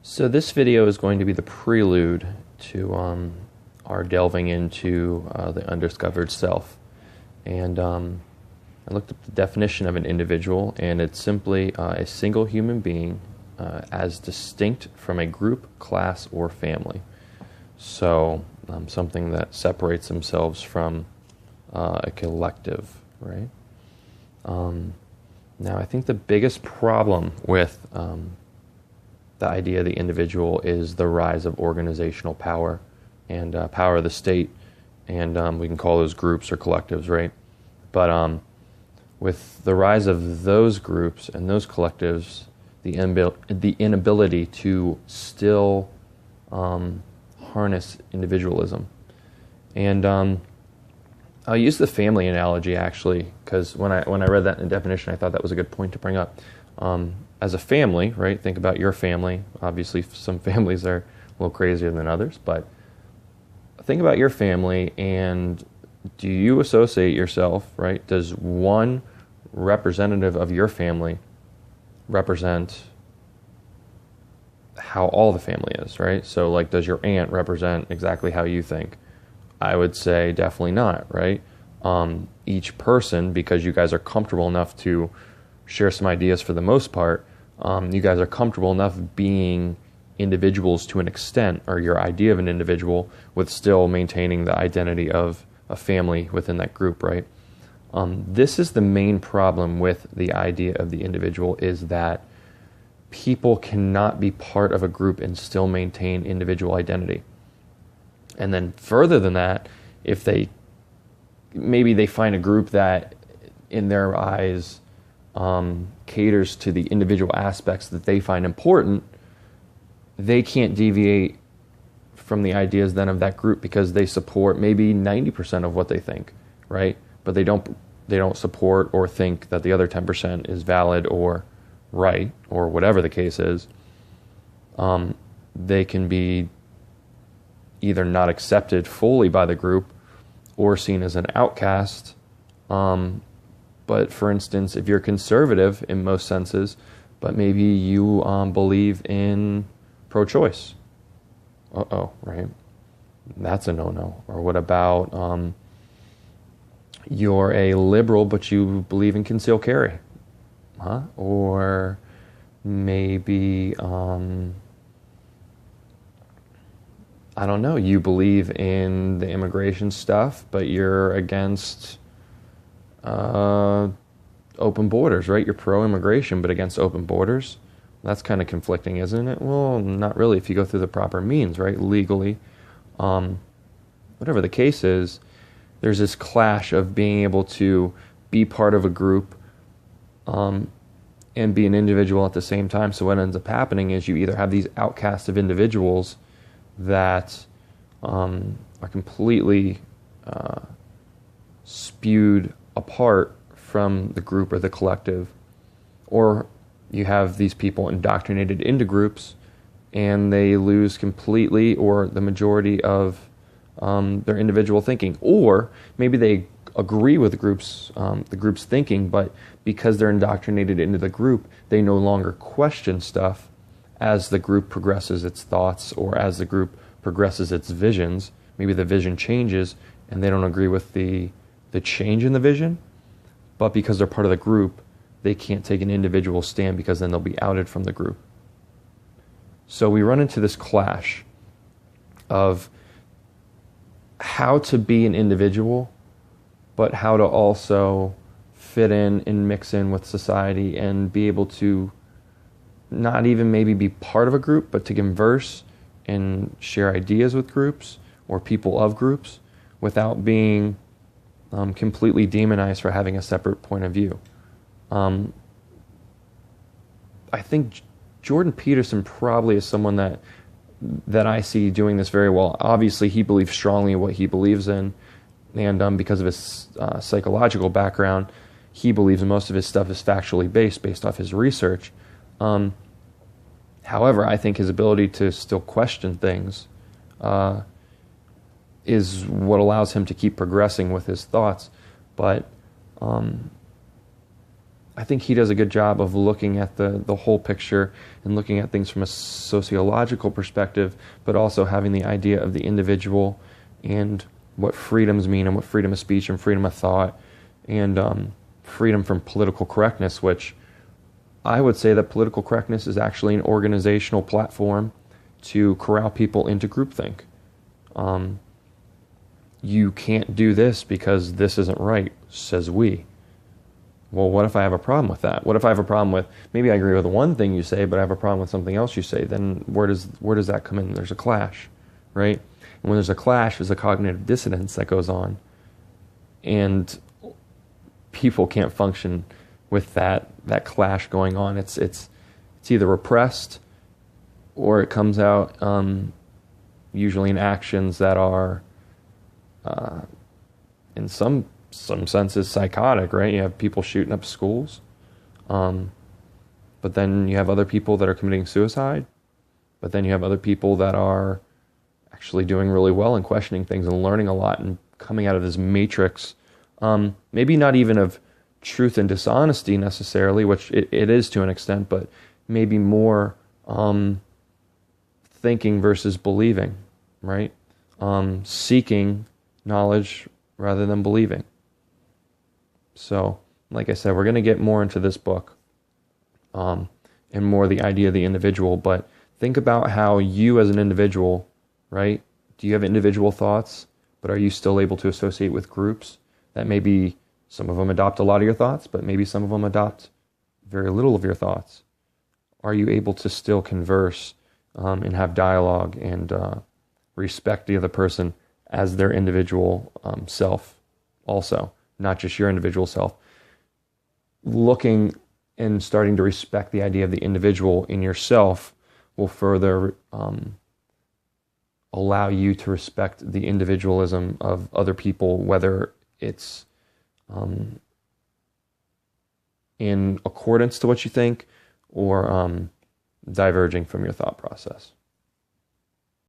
So this video is going to be the prelude to our delving into the undiscovered self. And I looked up the definition of an individual, and it's simply a single human being as distinct from a group, class, or family. So something that separates themselves from a collective, right? Now, I think the biggest problem with the idea of the individual is the rise of organizational power and power of the state, and we can call those groups or collectives, right? But with the rise of those groups and those collectives, the inability to still harness individualism. And I'll use the family analogy, actually, because when I read that in the definition, I thought that was a good point to bring up. As a family, right, think about your family. Obviously, some families are a little crazier than others, but think about your family, and do you associate yourself, right? Does one representative of your family represent how all the family is, right? So, like, does your aunt represent exactly how you think? I would say definitely not, right? Each person, because you guys are comfortable enough to share some ideas for the most part, you guys are comfortable enough being individuals to an extent, or your idea of an individual, with still maintaining the identity of a family within that group, right? This is the main problem with the idea of the individual, is that people cannot be part of a group and still maintain individual identity. And then further than that, if maybe they find a group that in their eyes caters to the individual aspects that they find important, they can't deviate from the ideas then of that group, because they support maybe 90% of what they think, right? But they don't support or think that the other 10% is valid or right, or whatever the case is. They can be either not accepted fully by the group or seen as an outcast. But for instance, if you're conservative in most senses, but maybe you believe in pro-choice, right? That's a no-no. Or what about you're a liberal, but you believe in concealed carry? Or maybe, I don't know, you believe in the immigration stuff, but you're against open borders, right? You're pro-immigration, but against open borders. That's kind of conflicting, isn't it? Well, not really if you go through the proper means, right? Legally. Whatever the case is, there's this clash of being able to be part of a group and be an individual at the same time. So what ends up happening is you either have these outcasts of individuals that are completely spewed apart from the group or the collective, or you have these people indoctrinated into groups and they lose completely or the majority of their individual thinking, or maybe they agree with the group's thinking, but because they're indoctrinated into the group, they no longer question stuff as the group progresses its thoughts, or as the group progresses its visions. Maybe the vision changes and they don't agree with the change in the vision, but because they're part of the group, they can't take an individual stand, because then they'll be outed from the group. So we run into this clash of how to be an individual, but how to also fit in and mix in with society and be able to not even maybe be part of a group, but to converse and share ideas with groups or people of groups without being completely demonized for having a separate point of view. I think Jordan Peterson probably is someone that I see doing this very well. Obviously, he believes strongly in what he believes in, and because of his psychological background, he believes most of his stuff is factually based off his research. However, I think his ability to still question things is what allows him to keep progressing with his thoughts. But I think he does a good job of looking at the whole picture and looking at things from a sociological perspective, but also having the idea of the individual and what freedoms mean and what freedom of speech and freedom of thought and freedom from political correctness, which I would say that political correctness is actually an organizational platform to corral people into groupthink. You can't do this because this isn't right, says we. Well, what if I have a problem with that? What if I have a problem with, maybe I agree with one thing you say, but I have a problem with something else you say? Then where does that come in? There's a clash, right? And when there's a clash, there's a cognitive dissonance that goes on. And people can't function with that clash going on. It's either repressed or it comes out usually in actions that are in some senses psychotic, right? You have people shooting up schools, but then you have other people that are committing suicide, but then you have other people that are actually doing really well and questioning things and learning a lot and coming out of this matrix, maybe not even of truth and dishonesty necessarily, which it is to an extent, but maybe more thinking versus believing, right? Seeking knowledge rather than believing. So, like I said, we're going to get more into this book and more the idea of the individual, but think about how you as an individual, right? Do you have individual thoughts, but are you still able to associate with groups that maybe some of them adopt a lot of your thoughts, but maybe some of them adopt very little of your thoughts? Are you able to still converse and have dialogue and respect the other person as their individual self also, not just your individual self? Looking and starting to respect the idea of the individual in yourself will further allow you to respect the individualism of other people, whether it's in accordance to what you think or diverging from your thought process.